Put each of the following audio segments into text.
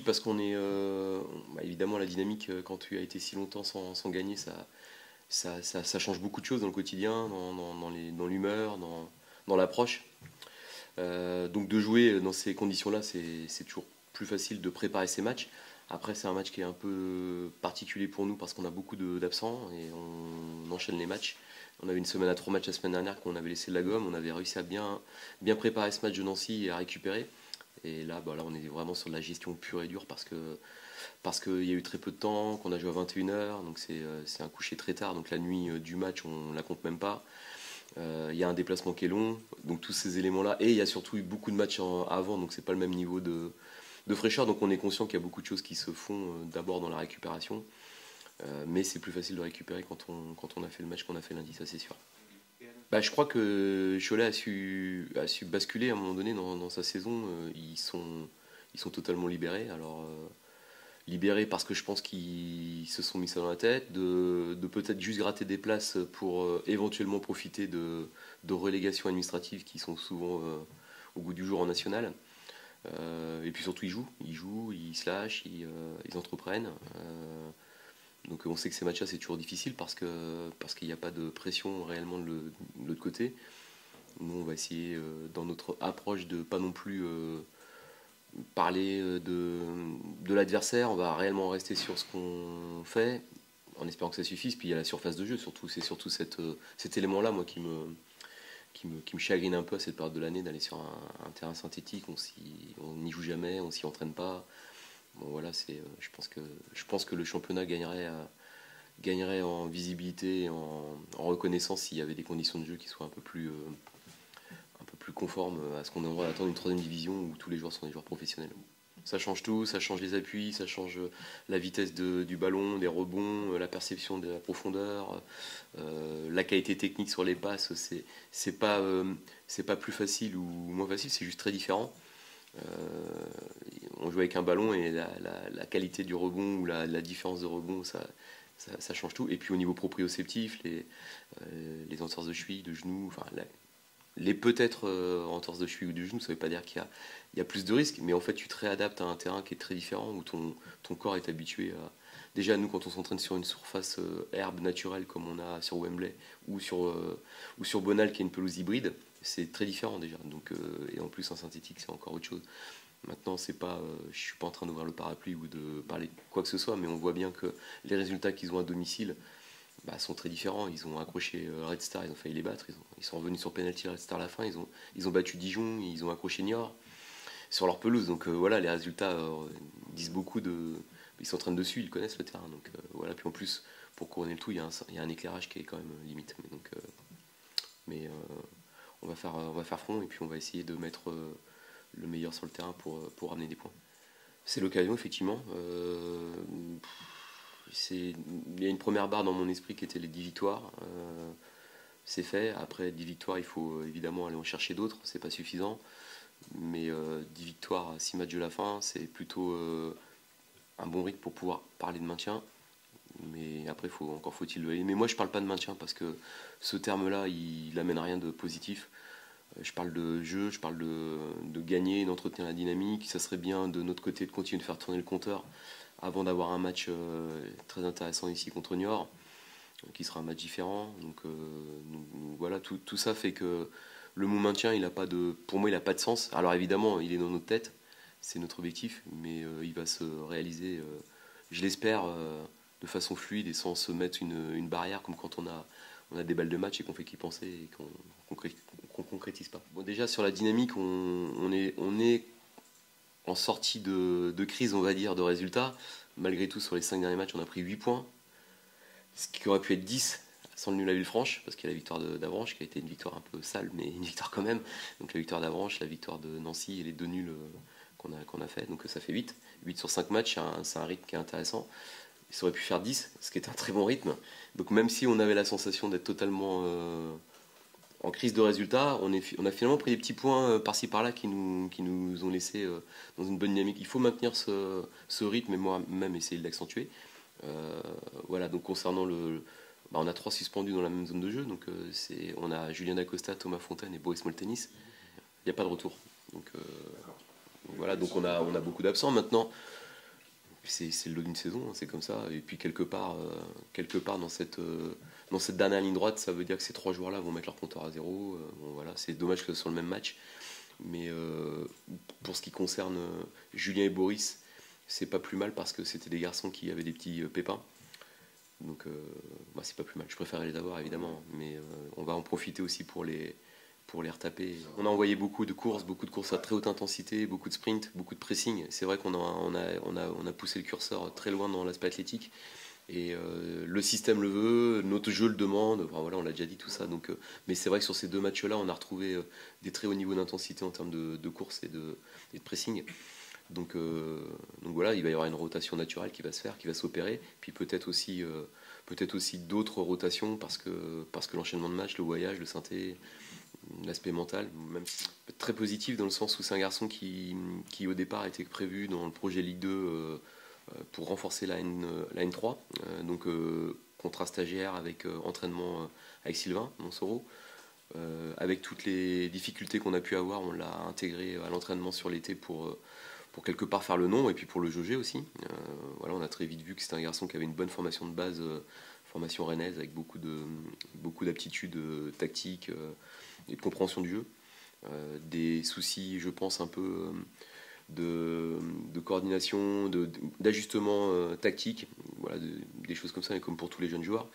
Oui, parce qu'on est évidemment la dynamique quand tu as été si longtemps sans gagner, ça change beaucoup de choses dans le quotidien, dans l'humeur, dans l'approche. Donc de jouer dans ces conditions-là, c'est toujours plus facile de préparer ces matchs. Après, c'est un match qui est un peu particulier pour nous parce qu'on a beaucoup d'absents et on enchaîne les matchs. On avait une semaine à 3 matchs la semaine dernière qu'on avait laissé de la gomme. On avait réussi à bien préparer ce match de Nancy et à récupérer. Et là, là, on est vraiment sur de la gestion pure et dure parce qu'il y a eu très peu de temps, qu'on a joué à 21 h, donc c'est un coucher très tard. Donc la nuit du match, on la compte même pas. Il y a un déplacement qui est long, donc tous ces éléments-là. Et il y a surtout eu beaucoup de matchs avant, donc c'est pas le même niveau de fraîcheur. Donc on est conscient qu'il y a beaucoup de choses qui se font d'abord dans la récupération. Mais c'est plus facile de récupérer quand on a fait le match qu'on a fait lundi, ça c'est sûr. Je crois que Cholet a su basculer à un moment donné dans sa saison. Ils sont totalement libérés. Alors, libérés parce que je pense qu'ils se sont mis ça dans la tête, de peut-être juste gratter des places pour éventuellement profiter de relégations administratives qui sont souvent au goût du jour en national. Et puis surtout, ils jouent, ils se lâchent, ils entreprennent. Donc on sait que ces matchs-là, c'est toujours difficile parce qu'il n'y a pas de pression réellement de l'autre côté. Nous, on va essayer, dans notre approche, de pas non plus parler de l'adversaire. On va réellement rester sur ce qu'on fait, en espérant que ça suffise. Puis il y a la surface de jeu, surtout. C'est surtout cet élément-là, moi, qui me chagrine un peu à cette période de l'année, d'aller sur un terrain synthétique. On n'y joue jamais, on s'y entraîne pas. Bon, voilà, je pense que le championnat gagnerait en visibilité, en reconnaissance s'il y avait des conditions de jeu qui soient un peu plus conformes à ce qu'on aimerait attendre d'une troisième division où tous les joueurs sont des joueurs professionnels. Ça change tout, ça change les appuis, ça change la vitesse du ballon, des rebonds, la perception de la profondeur, la qualité technique sur les passes. C'est pas plus facile ou moins facile, c'est juste très différent. Euh, on joue avec un ballon et la qualité du rebond ou la différence de rebond, ça change tout. Et puis au niveau proprioceptif, les entorses de cheville, de genoux, enfin les peut-être entorses de cheville ou de genoux, ça ne veut pas dire qu'il y a plus de risques, mais en fait tu te réadaptes à un terrain qui est très différent où ton corps est habitué à. Déjà, nous, quand on s'entraîne sur une surface herbe naturelle comme on a sur Wembley ou sur Bonal, qui est une pelouse hybride, c'est très différent déjà. Donc, et en plus, en synthétique, c'est encore autre chose. Maintenant, c'est pas, je suis pas en train d'ouvrir le parapluie ou de parler de quoi que ce soit, mais on voit bien que les résultats qu'ils ont à domicile sont très différents. Ils ont accroché Red Star, ils ont failli les battre. Ils sont revenus sur penalty Red Star à la fin. Ils ont battu Dijon, ils ont accroché Niort sur leur pelouse. Donc voilà, les résultats disent beaucoup de. Ils s'entraînent dessus, ils connaissent le terrain. Donc voilà. Puis en plus, pour couronner le tout, il y a un éclairage qui est quand même limite. Mais on va faire front et puis on va essayer de mettre le meilleur sur le terrain pour ramener des points. C'est l'occasion, effectivement. Il y a une première barre dans mon esprit qui était les 10 victoires. C'est fait. Après 10 victoires, il faut évidemment aller en chercher d'autres. C'est pas suffisant. Mais 10 victoires à 6 matchs de la fin, c'est plutôt un bon rythme pour pouvoir parler de maintien. Mais après, encore faut-il le. Mais moi, je parle pas de maintien parce que ce terme-là, il n'amène rien de positif. Je parle de jeu, je parle de gagner, d'entretenir la dynamique. Ça serait bien de notre côté de continuer de faire tourner le compteur avant d'avoir un match très intéressant ici contre Niort, qui sera un match différent. Donc, voilà, tout ça fait que le mot maintien, pour moi, il n'a pas de sens. Alors évidemment, il est dans notre tête, c'est notre objectif, mais il va se réaliser, je l'espère, de façon fluide et sans se mettre une barrière comme quand on a des balles de match et qu'on fait qu'y penser et qu'on concrétise pas. Bon, déjà sur la dynamique, on est en sortie de crise, on va dire, de résultats. Malgré tout, sur les 5 derniers matchs, on a pris 8 points, ce qui aurait pu être 10 sans le nul à Villefranche, parce qu'il y a la victoire d'Avranches qui a été une victoire un peu sale, mais une victoire quand même. Donc la victoire d'Avranches, la victoire de Nancy et les 2 nuls qu'on a fait, donc ça fait 8. 8 sur 5 matchs, c'est un rythme qui est intéressant. Ça aurait pu faire 10, ce qui est un très bon rythme. Donc même si on avait la sensation d'être totalement en crise de résultats, on a finalement pris des petits points par-ci par-là qui nous ont laissé dans une bonne dynamique. Il faut maintenir ce rythme et moi-même essayer de l'accentuer. Voilà, donc concernant on a 3 suspendus dans la même zone de jeu. Donc on a Julien Dacosta, Thomas Fontaine et Boris Moltenis. Il n'y a pas de retour. Donc voilà, donc on a beaucoup d'absents. Maintenant, c'est le lot d'une saison, hein, c'est comme ça. Et puis quelque part dans cette dernière ligne droite, ça veut dire que ces 3 joueurs-là vont mettre leur compteur à zéro. Bon, voilà, c'est dommage que ce soit le même match. Mais pour ce qui concerne Julien et Boris, c'est pas plus mal parce que c'était des garçons qui avaient des petits pépins. Donc bah, c'est pas plus mal. Je préférais les avoir évidemment, mais on va en profiter aussi pour les retaper. On a envoyé beaucoup de courses à très haute intensité, beaucoup de sprints, beaucoup de pressing. C'est vrai qu'on a poussé le curseur très loin dans l'aspect athlétique. Et le système le veut, notre jeu le demande, enfin, voilà, on l'a déjà dit tout ça. Donc, mais c'est vrai que sur ces 2 matchs-là, on a retrouvé des très hauts niveaux d'intensité en termes de course et de pressing. Donc voilà, il va y avoir une rotation naturelle qui va se faire, qui va s'opérer. Puis peut-être aussi d'autres rotations parce que l'enchaînement de matchs, le voyage, le synthé, l'aspect mental, même très positif dans le sens où c'est un garçon qui au départ était prévu dans le projet Ligue 2 pour renforcer la N3. Donc contrat stagiaire avec entraînement avec Sylvain Monsoro. Avec toutes les difficultés qu'on a pu avoir, on l'a intégré à l'entraînement sur l'été pour quelque part faire le nom et puis pour le jauger aussi. Voilà, on a très vite vu que c'était un garçon qui avait une bonne formation de base, formation rennaise avec beaucoup d'aptitudes tactiques et de compréhension du jeu. Des soucis, je pense, un peu de coordination, d'ajustement tactique, voilà, des choses comme ça, et comme pour tous les jeunes joueurs.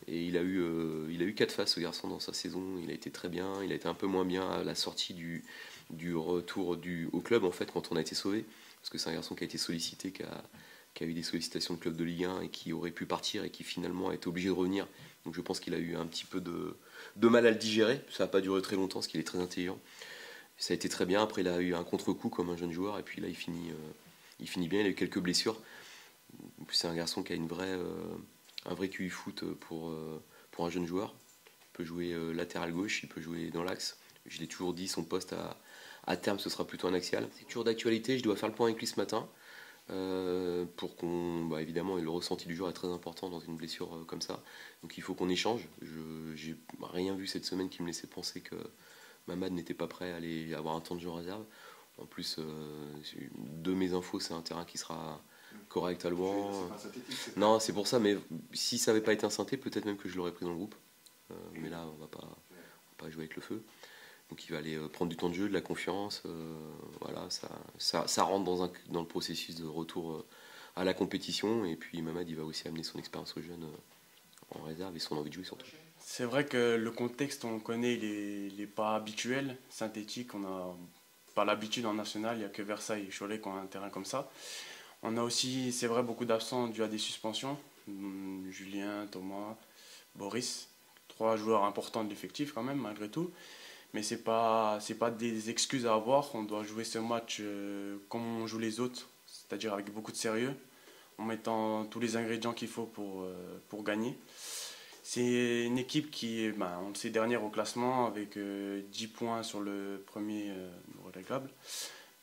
Et il a eu 4 phases, ce garçon, dans sa saison. Il a été très bien, il a été un peu moins bien à la sortie du retour au club, en fait, quand on a été sauvé. Parce que c'est un garçon qui a été sollicité, qui a eu des sollicitations de club de Ligue 1 et qui aurait pu partir et qui finalement a été obligé de revenir. Donc je pense qu'il a eu un petit peu de mal à le digérer. Ça n'a pas duré très longtemps, parce qu'il est très intelligent. Ça a été très bien. Après, il a eu un contre-coup comme un jeune joueur. Et puis là, il finit bien. Il a eu quelques blessures. C'est un garçon qui a un vrai QI foot pour un jeune joueur. Il peut jouer latéral gauche, il peut jouer dans l'axe. Je l'ai toujours dit, son poste à terme, ce sera plutôt un axial. C'est toujours d'actualité. Je dois faire le point avec lui ce matin. Pour qu'on. Bah, évidemment, le ressenti du joueur est très important dans une blessure comme ça. Donc il faut qu'on échange. J'ai rien vu cette semaine qui me laissait penser que Mamad n'était pas prêt à aller avoir un temps de jeu en réserve. En plus, de mes infos, c'est un terrain qui sera correct à Louan. Non, c'est pour ça, mais si ça n'avait pas été un synthé, peut-être même que je l'aurais pris dans le groupe. Mais là, on va pas jouer avec le feu. Donc il va aller prendre du temps de jeu, de la confiance. Voilà, ça rentre dans le processus de retour à la compétition. Et puis Mamad, il va aussi amener son expérience aux jeunes en réserve et son envie de jouer surtout. C'est vrai que le contexte, on connaît, il est pas habituel, synthétique. On n'a pas l'habitude en national, il n'y a que Versailles et Cholet qui ont un terrain comme ça. On a aussi, c'est vrai, beaucoup d'absents dû à des suspensions. Julien, Thomas, Boris, 3 joueurs importants de l'effectif quand même, malgré tout. Mais c'est pas des excuses à avoir. On doit jouer ce match comme on joue les autres, c'est-à-dire avec beaucoup de sérieux, en mettant tous les ingrédients qu'il faut pour gagner. C'est une équipe qui est, ben, on le sait, dernière au classement avec 10 points sur le premier relégable.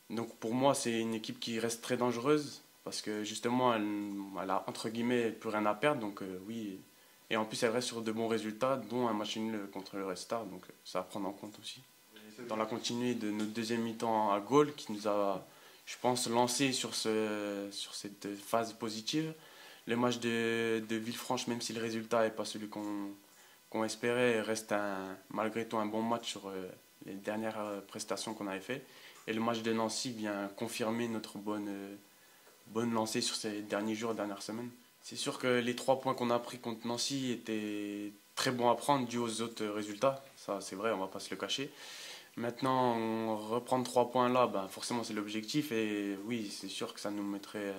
Donc pour moi, c'est une équipe qui reste très dangereuse parce que justement, elle a entre guillemets plus rien à perdre. Donc oui, et en plus, elle reste sur de bons résultats, dont un match nul contre le Red Star. Donc ça à prendre en compte aussi. Dans la continuité de notre deuxième mi-temps à Gaulle, qui nous a, je pense, lancé sur cette phase positive. Le match de Villefranche, même si le résultat n'est pas celui qu'on espérait, reste malgré tout un bon match sur les dernières prestations qu'on avait fait. Et le match de Nancy vient confirmer notre bonne lancée sur ces derniers jours, dernières semaines. C'est sûr que les 3 points qu'on a pris contre Nancy étaient très bons à prendre dû aux autres résultats. Ça, c'est vrai, on va pas se le cacher. Maintenant, reprendre 3 points là, ben, forcément, c'est l'objectif. Et oui, c'est sûr que ça nous mettrait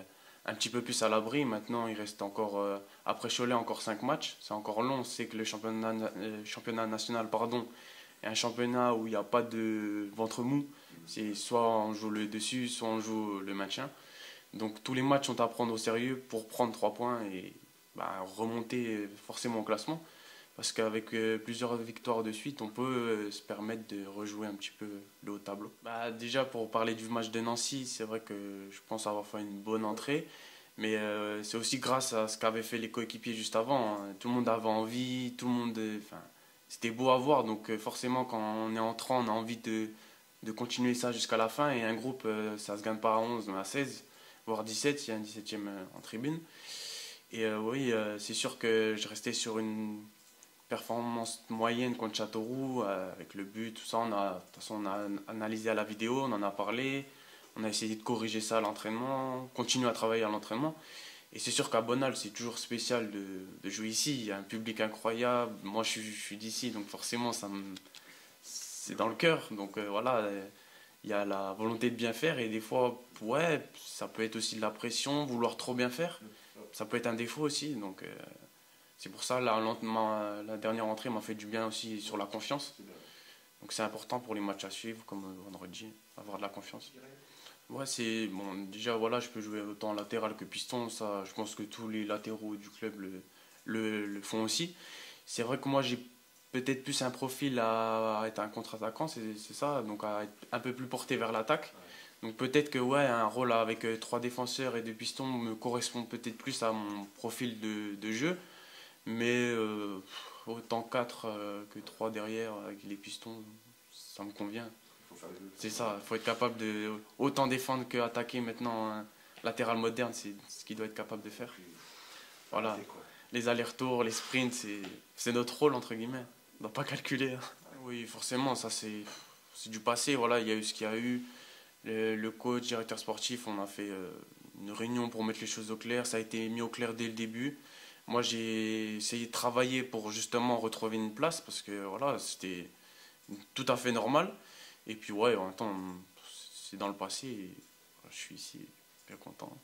un petit peu plus à l'abri. Maintenant, il reste encore, après Cholet, encore 5 matchs. C'est encore long. C'est que le championnat national, pardon, est un championnat où il n'y a pas de ventre mou. C'est soit on joue le dessus, soit on joue le maintien. Donc tous les matchs sont à prendre au sérieux pour prendre 3 points et bah, remonter forcément au classement. Parce qu'avec plusieurs victoires de suite, on peut se permettre de rejouer un petit peu le haut tableau. Bah, déjà, pour parler du match de Nancy, c'est vrai que je pense avoir fait une bonne entrée. Mais c'est aussi grâce à ce qu'avaient fait les coéquipiers juste avant, hein. Tout le monde avait envie, tout le monde. Enfin, c'était beau à voir. Donc forcément, quand on est entrant, on a envie de continuer ça jusqu'à la fin. Et un groupe, ça se gagne pas à 11 mais à 16. voire 17, il y a un 17e en tribune. Et oui, c'est sûr que je restais sur une performance moyenne contre Châteauroux, avec le but, tout ça. De toute façon, on a analysé à la vidéo, on en a parlé, on a essayé de corriger ça à l'entraînement, continuer à travailler à l'entraînement. Et c'est sûr qu'à Bonal, c'est toujours spécial de jouer ici. Il y a un public incroyable. Moi, je suis d'ici, donc forcément, c'est dans le cœur. Donc voilà, il y a la volonté de bien faire. Et des fois, ouais, ça peut être aussi de la pression, vouloir trop bien faire. Ça peut être un défaut aussi. Donc c'est pour ça, la dernière entrée m'a fait du bien aussi sur la confiance. Donc c'est important pour les matchs à suivre, comme vendredi, avoir de la confiance. Ouais, c'est bon. Déjà, voilà, je peux jouer autant latéral que piston. Ça, je pense que tous les latéraux du club le font aussi. C'est vrai que moi, j'ai peut-être plus un profil à être un contre-attaquant, c'est ça, donc à être un peu plus porté vers l'attaque. Donc peut-être que ouais, un rôle avec trois défenseurs et deux pistons me correspond peut-être plus à mon profil de jeu. Mais autant 4 que 3 derrière avec les pistons, ça me convient. C'est ça, il faut être capable de autant défendre que attaquer maintenant. Un latéral moderne, c'est ce qu'il doit être capable de faire. Voilà, les allers-retours, les sprints, c'est notre rôle entre guillemets. On ne doit pas calculer, hein. Oui, forcément, ça c'est du passé. Voilà, il y a eu ce qu'il y a eu. Le coach, directeur sportif, on a fait une réunion pour mettre les choses au clair. Ça a été mis au clair dès le début. Moi, j'ai essayé de travailler pour justement retrouver une place parce que voilà, c'était tout à fait normal. Et puis ouais, en même temps, c'est dans le passé et je suis ici, bien content.